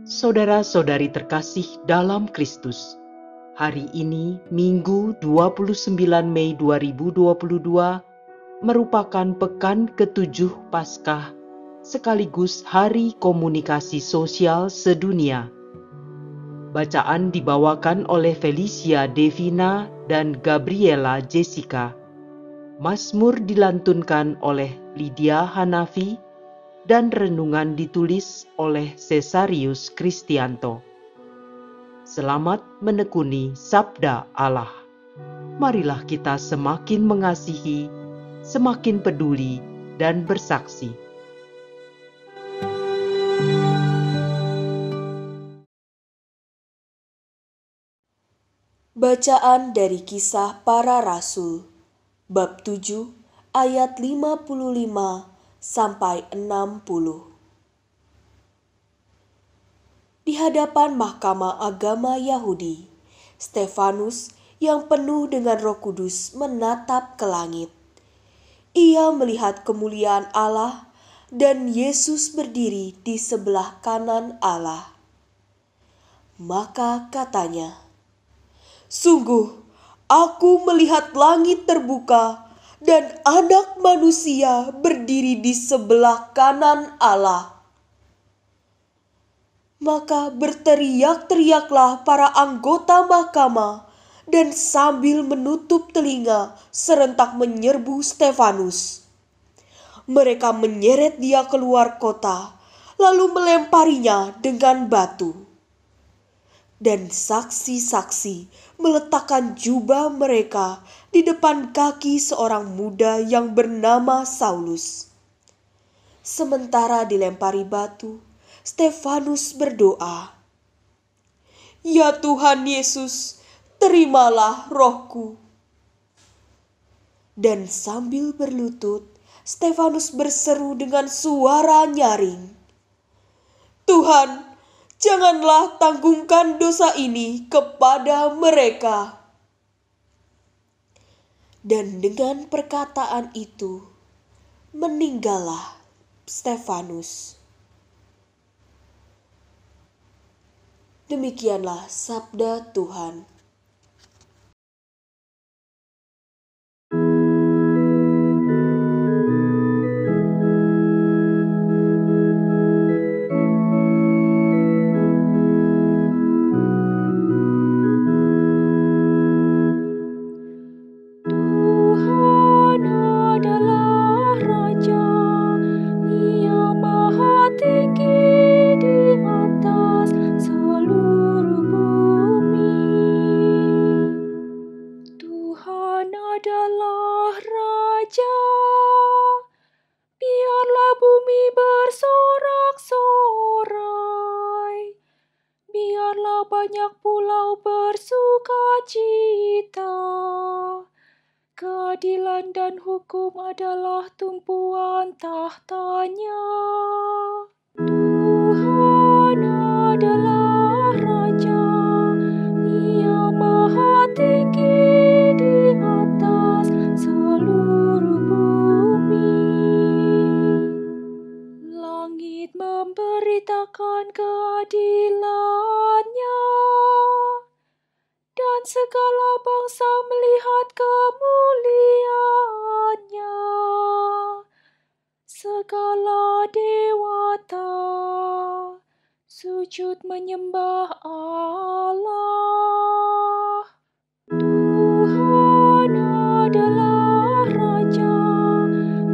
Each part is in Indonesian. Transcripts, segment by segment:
Saudara-saudari terkasih dalam Kristus, hari ini Minggu 29 Mei 2022 merupakan pekan ke-7 Paskah sekaligus Hari Komunikasi Sosial Sedunia. Bacaan dibawakan oleh Felicia Devina dan Gabriela Jessica. Mazmur dilantunkan oleh Lydia Hanafi dan renungan ditulis oleh Cesarius Kristianto. Selamat menekuni Sabda Allah. Marilah kita semakin mengasihi, semakin peduli, dan bersaksi. Bacaan dari Kisah Para Rasul, bab 7, ayat 55 sampai 60. Di hadapan Mahkamah Agama Yahudi, Stefanus yang penuh dengan Roh Kudus menatap ke langit. Ia melihat kemuliaan Allah dan Yesus berdiri di sebelah kanan Allah. Maka katanya, "Sungguh, aku melihat langit terbuka dan Anak Manusia berdiri di sebelah kanan Allah." Maka berteriak-teriaklah para anggota mahkamah dan sambil menutup telinga serentak menyerbu Stefanus. Mereka menyeret dia keluar kota, lalu melemparinya dengan batu. Dan saksi-saksi meletakkan jubah mereka di depan kaki seorang muda yang bernama Saulus. Sementara dilempari batu, Stefanus berdoa, "Ya Tuhan Yesus, terimalah rohku." Dan sambil berlutut, Stefanus berseru dengan suara nyaring, "Tuhan, janganlah tanggungkan dosa ini kepada mereka." Dan dengan perkataan itu, meninggallah Stefanus. Demikianlah sabda Tuhan. Banyak pulau bersukacita. Keadilan dan hukum adalah tumpuan tahtanya. Tuhan adalah Raja, Ia Maha Tinggi di atas seluruh bumi. Langit memberitakan keadilannya, dan segala bangsa melihat kemuliaannya. Segala dewata sujud menyembah Allah. Tuhan adalah Raja,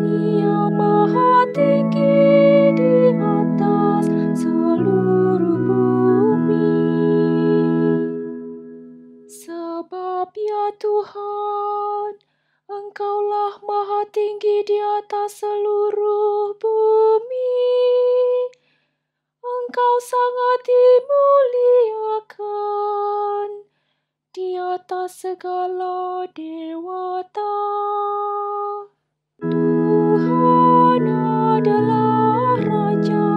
Ia Maha Tinggi di atas seluruh bumi. Sebab ya Tuhan, Engkaulah Maha Tinggi di atas seluruh bumi. Engkau sangat dimuliakan di atas segala dewata. Tuhan adalah Raja,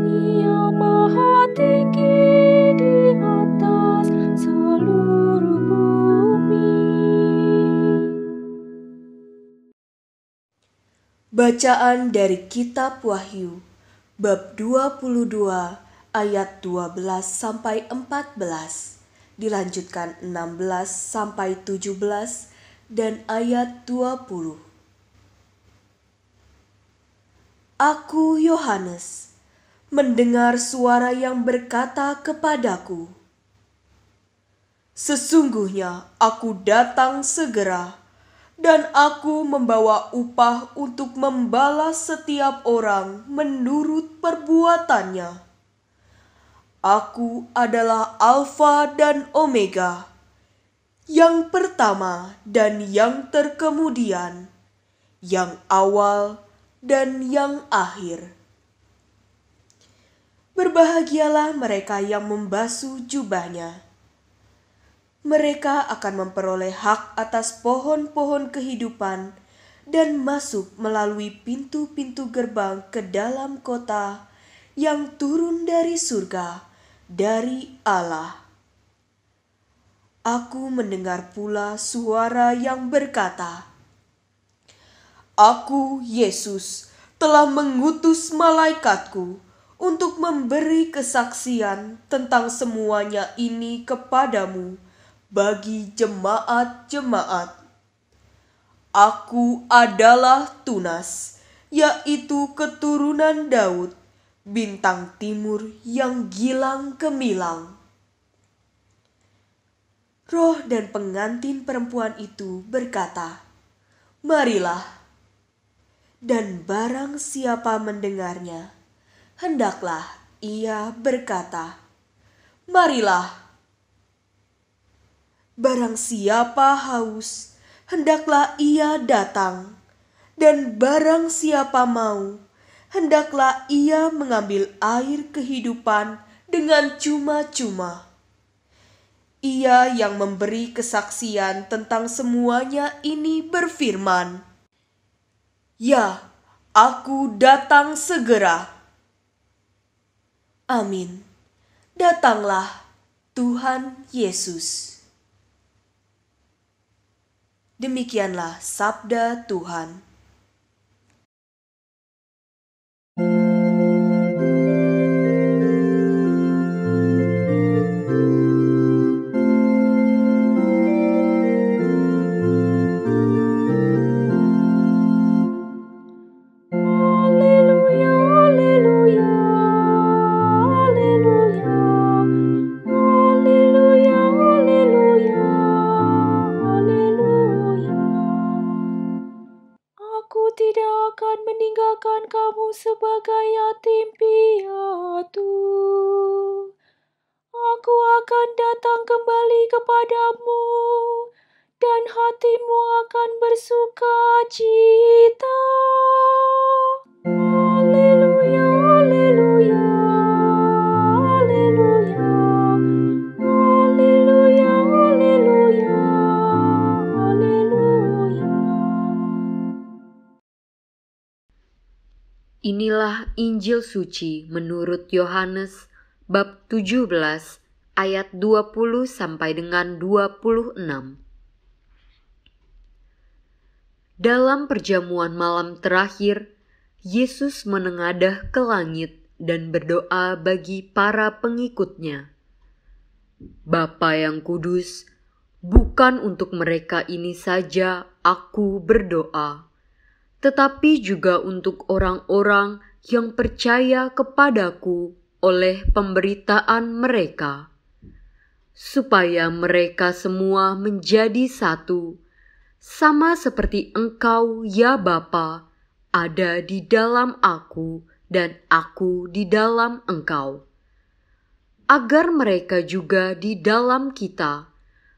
Ia Maha Tinggi di atas seluruh bumi. Bacaan dari Kitab Wahyu, bab 22, ayat 12-14, dilanjutkan 16-17 dan ayat 20. Aku Yohanes mendengar suara yang berkata kepadaku, "Sesungguhnya aku datang segera, dan aku membawa upah untuk membalas setiap orang menurut perbuatannya. Aku adalah Alfa dan Omega, yang pertama dan yang terkemudian, yang awal dan yang akhir. Berbahagialah mereka yang membasuh jubahnya. Mereka akan memperoleh hak atas pohon-pohon kehidupan dan masuk melalui pintu-pintu gerbang ke dalam kota yang turun dari surga, dari Allah." Aku mendengar pula suara yang berkata, "Aku, Yesus, telah mengutus malaikatku untuk memberi kesaksian tentang semuanya ini kepadamu bagi jemaat-jemaat. Aku adalah Tunas, yaitu keturunan Daud, bintang timur yang gilang gemilang." Roh dan pengantin perempuan itu berkata, "Marilah." Dan barang siapa mendengarnya, hendaklah ia berkata, "Marilah." Barang siapa haus, hendaklah ia datang, dan barang siapa mau, hendaklah ia mengambil air kehidupan dengan cuma-cuma. Ia yang memberi kesaksian tentang semuanya ini berfirman, "Ya, aku datang segera." Amin. Datanglah Tuhan Yesus. Demikianlah sabda Tuhan. Haleluya, haleluya, haleluya, haleluya, haleluya, haleluya. Aku tidak akan meninggalkan kamu sebagai yatim piatu. Aku akan datang kembali kepadamu, dan hatimu akan bersuka cita. Haleluya, haleluya, haleluya, haleluya, haleluya, haleluya. Inilah Injil suci menurut Yohanes bab 17 ayat 20 sampai dengan 26. Dalam perjamuan malam terakhir, Yesus menengadah ke langit dan berdoa bagi para pengikutnya. Bapa yang kudus, bukan untuk mereka ini saja aku berdoa, tetapi juga untuk orang-orang yang percaya kepadaku oleh pemberitaan mereka, supaya mereka semua menjadi satu, sama seperti Engkau, ya Bapa, ada di dalam aku dan aku di dalam Engkau, agar mereka juga di dalam kita,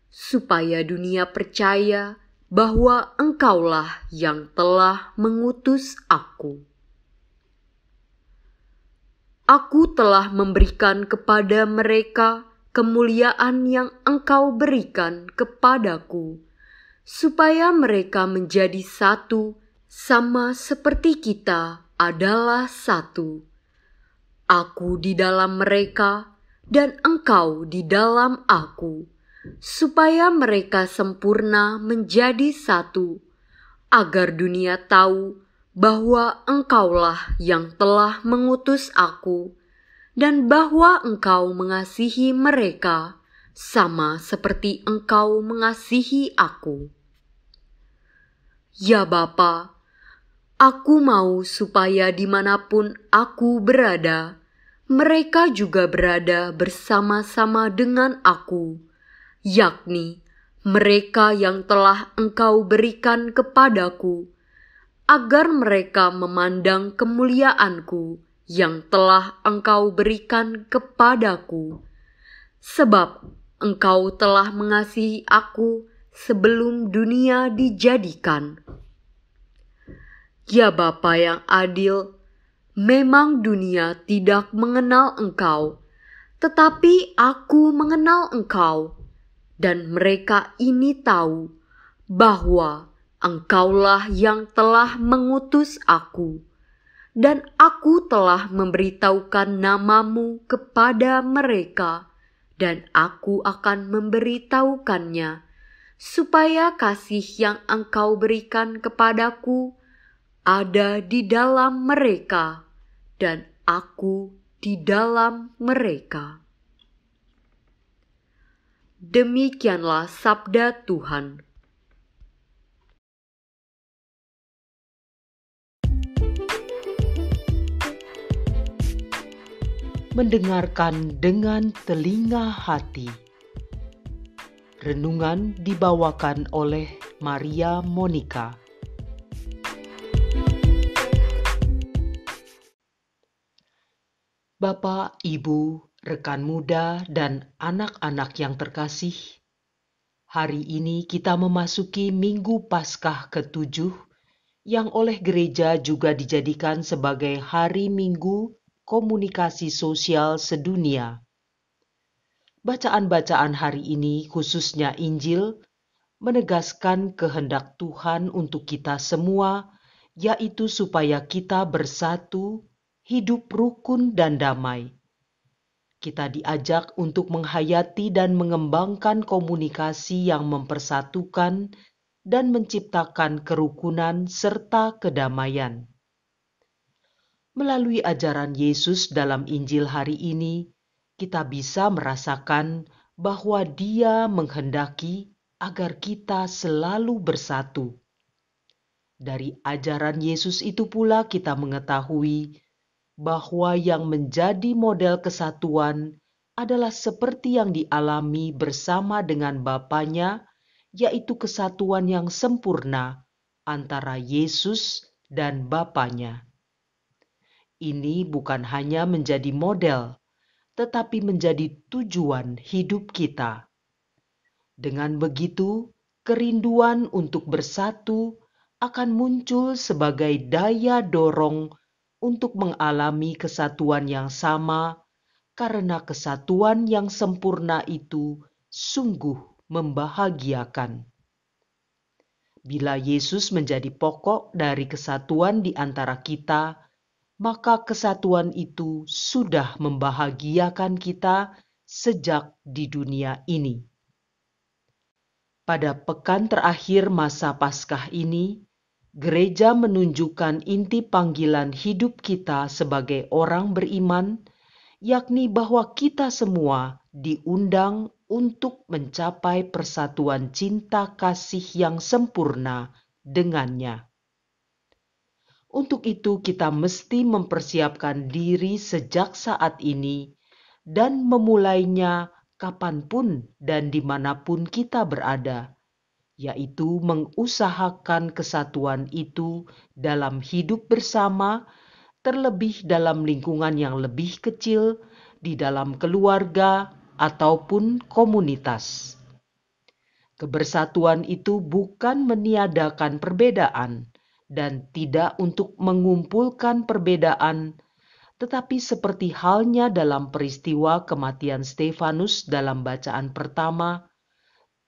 supaya dunia percaya bahwa Engkaulah yang telah mengutus aku. Aku telah memberikan kepada mereka kemuliaan yang Engkau berikan kepadaku, supaya mereka menjadi satu, sama seperti kita adalah satu. Aku di dalam mereka, dan Engkau di dalam aku, supaya mereka sempurna menjadi satu, agar dunia tahu bahwa Engkaulah yang telah mengutus aku, dan bahwa Engkau mengasihi mereka sama seperti Engkau mengasihi aku. Ya Bapa, aku mau supaya dimanapun aku berada, mereka juga berada bersama-sama dengan aku, yakni mereka yang telah Engkau berikan kepadaku, agar mereka memandang kemuliaanku yang telah Engkau berikan kepadaku, sebab Engkau telah mengasihi aku sebelum dunia dijadikan. Ya Bapa yang adil, memang dunia tidak mengenal Engkau, tetapi aku mengenal Engkau, dan mereka ini tahu bahwa Engkaulah yang telah mengutus aku, dan aku telah memberitahukan namamu kepada mereka, dan aku akan memberitahukannya, supaya kasih yang Engkau berikan kepadaku ada di dalam mereka, dan aku di dalam mereka. Demikianlah sabda Tuhan. Mendengarkan dengan telinga hati. Renungan dibawakan oleh Maria Monica. Bapak, Ibu, rekan muda, dan anak-anak yang terkasih, hari ini kita memasuki Minggu Paskah ke-7 yang oleh gereja juga dijadikan sebagai Hari Minggu Komunikasi Sosial Sedunia. Bacaan-bacaan hari ini, khususnya Injil, menegaskan kehendak Tuhan untuk kita semua, yaitu supaya kita bersatu, hidup rukun dan damai. Kita diajak untuk menghayati dan mengembangkan komunikasi yang mempersatukan dan menciptakan kerukunan serta kedamaian. Melalui ajaran Yesus dalam Injil hari ini, kita bisa merasakan bahwa Dia menghendaki agar kita selalu bersatu. Dari ajaran Yesus itu pula kita mengetahui bahwa yang menjadi model kesatuan adalah seperti yang dialami bersama dengan Bapanya, yaitu kesatuan yang sempurna antara Yesus dan Bapanya. Ini bukan hanya menjadi model, tetapi menjadi tujuan hidup kita. Dengan begitu, kerinduan untuk bersatu akan muncul sebagai daya dorong untuk mengalami kesatuan yang sama, karena kesatuan yang sempurna itu sungguh membahagiakan. Bila Yesus menjadi pokok dari kesatuan di antara kita, maka kesatuan itu sudah membahagiakan kita sejak di dunia ini. Pada pekan terakhir masa Paskah ini, gereja menunjukkan inti panggilan hidup kita sebagai orang beriman, yakni bahwa kita semua diundang untuk mencapai persatuan cinta kasih yang sempurna dengannya. Untuk itu kita mesti mempersiapkan diri sejak saat ini dan memulainya kapanpun dan dimanapun kita berada, yaitu mengusahakan kesatuan itu dalam hidup bersama, terlebih dalam lingkungan yang lebih kecil, di dalam keluarga ataupun komunitas. Kebersatuan itu bukan meniadakan perbedaan, dan tidak untuk mengumpulkan perbedaan, tetapi seperti halnya dalam peristiwa kematian Stefanus dalam bacaan pertama,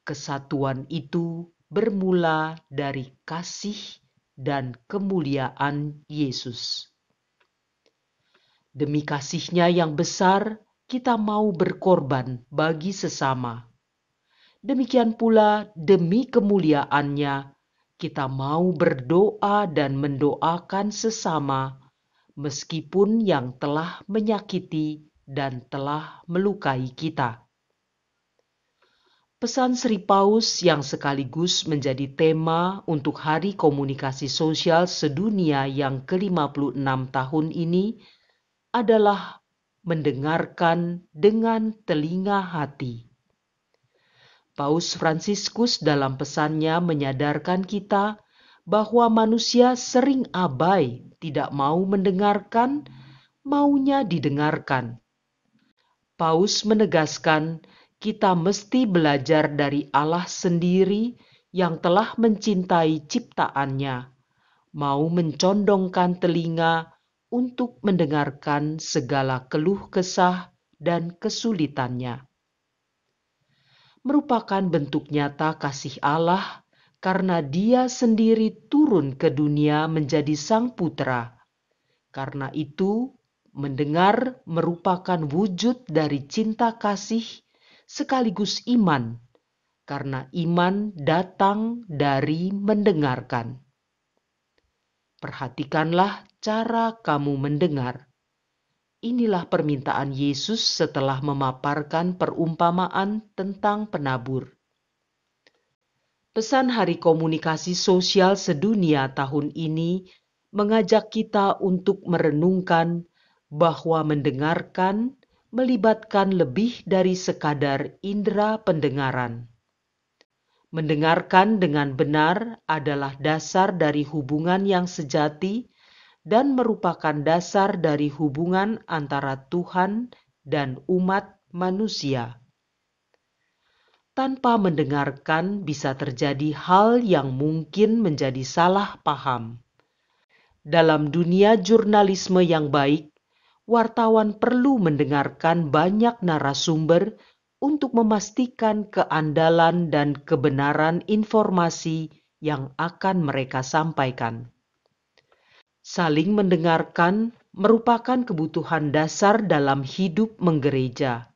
kesatuan itu bermula dari kasih dan kemuliaan Yesus. Demi kasihnya yang besar, kita mau berkorban bagi sesama. Demikian pula demi kemuliaannya, kita mau berdoa dan mendoakan sesama, meskipun yang telah menyakiti dan telah melukai kita. Pesan Sri Paus yang sekaligus menjadi tema untuk Hari Komunikasi Sosial Sedunia yang ke-56 tahun ini adalah mendengarkan dengan telinga hati. Paus Fransiskus dalam pesannya menyadarkan kita bahwa manusia sering abai, tidak mau mendengarkan, maunya didengarkan. Paus menegaskan kita mesti belajar dari Allah sendiri yang telah mencintai ciptaannya, mau mencondongkan telinga untuk mendengarkan segala keluh kesah dan kesulitannya. Merupakan bentuk nyata kasih Allah karena Dia sendiri turun ke dunia menjadi Sang Putra. Karena itu, mendengar merupakan wujud dari cinta kasih sekaligus iman, karena iman datang dari mendengarkan. Perhatikanlah cara kamu mendengar. Inilah permintaan Yesus setelah memaparkan perumpamaan tentang penabur. Pesan Hari Komunikasi Sosial Sedunia tahun ini mengajak kita untuk merenungkan bahwa mendengarkan melibatkan lebih dari sekadar indera pendengaran. Mendengarkan dengan benar adalah dasar dari hubungan yang sejati dan merupakan dasar dari hubungan antara Tuhan dan umat manusia. Tanpa mendengarkan bisa terjadi hal yang mungkin menjadi salah paham. Dalam dunia jurnalisme yang baik, wartawan perlu mendengarkan banyak narasumber untuk memastikan keandalan dan kebenaran informasi yang akan mereka sampaikan. Saling mendengarkan merupakan kebutuhan dasar dalam hidup menggereja.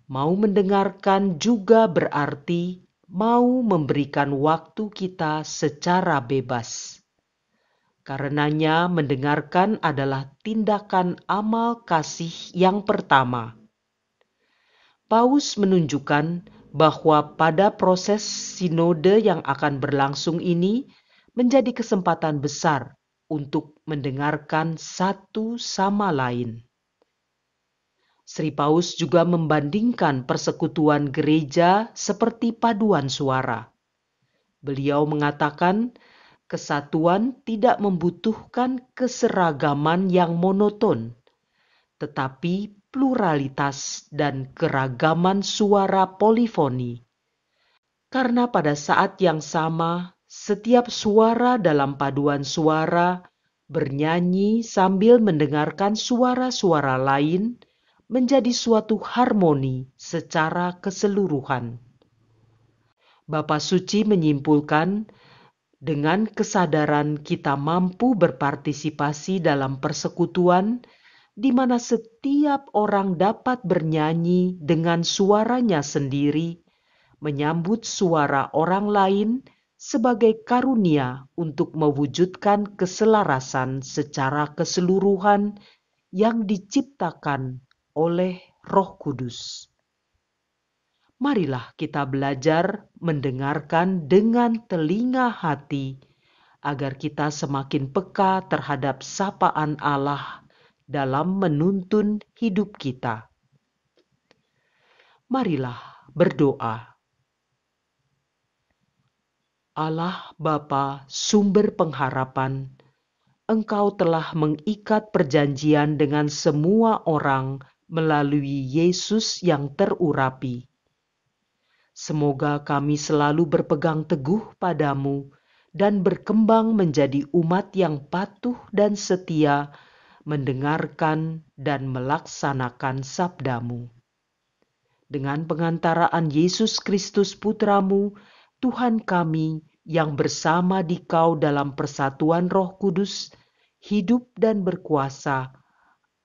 Mau mendengarkan juga berarti mau memberikan waktu kita secara bebas. Karenanya mendengarkan adalah tindakan amal kasih yang pertama. Paus menunjukkan bahwa pada proses sinode yang akan berlangsung ini menjadi kesempatan besar untuk mendengarkan satu sama lain. Sri Paus juga membandingkan persekutuan gereja seperti paduan suara. Beliau mengatakan, kesatuan tidak membutuhkan keseragaman yang monoton, tetapi pluralitas dan keragaman suara polifoni. Karena pada saat yang sama, setiap suara dalam paduan suara bernyanyi sambil mendengarkan suara-suara lain menjadi suatu harmoni secara keseluruhan. Bapa Suci menyimpulkan, dengan kesadaran kita mampu berpartisipasi dalam persekutuan di mana setiap orang dapat bernyanyi dengan suaranya sendiri, menyambut suara orang lain sebagai karunia untuk mewujudkan keselarasan secara keseluruhan yang diciptakan oleh Roh Kudus. Marilah kita belajar mendengarkan dengan telinga hati agar kita semakin peka terhadap sapaan Allah dalam menuntun hidup kita. Marilah berdoa. Allah Bapa, sumber pengharapan, Engkau telah mengikat perjanjian dengan semua orang melalui Yesus yang terurapi. Semoga kami selalu berpegang teguh padamu dan berkembang menjadi umat yang patuh dan setia, mendengarkan dan melaksanakan sabdamu. Dengan pengantaraan Yesus Kristus Putramu, Tuhan kami yang bersama Dikau dalam persatuan Roh Kudus, hidup dan berkuasa,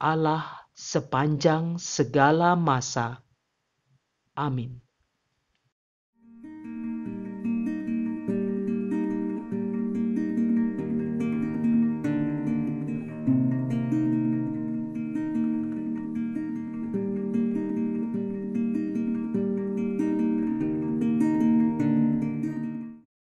Allah sepanjang segala masa. Amin.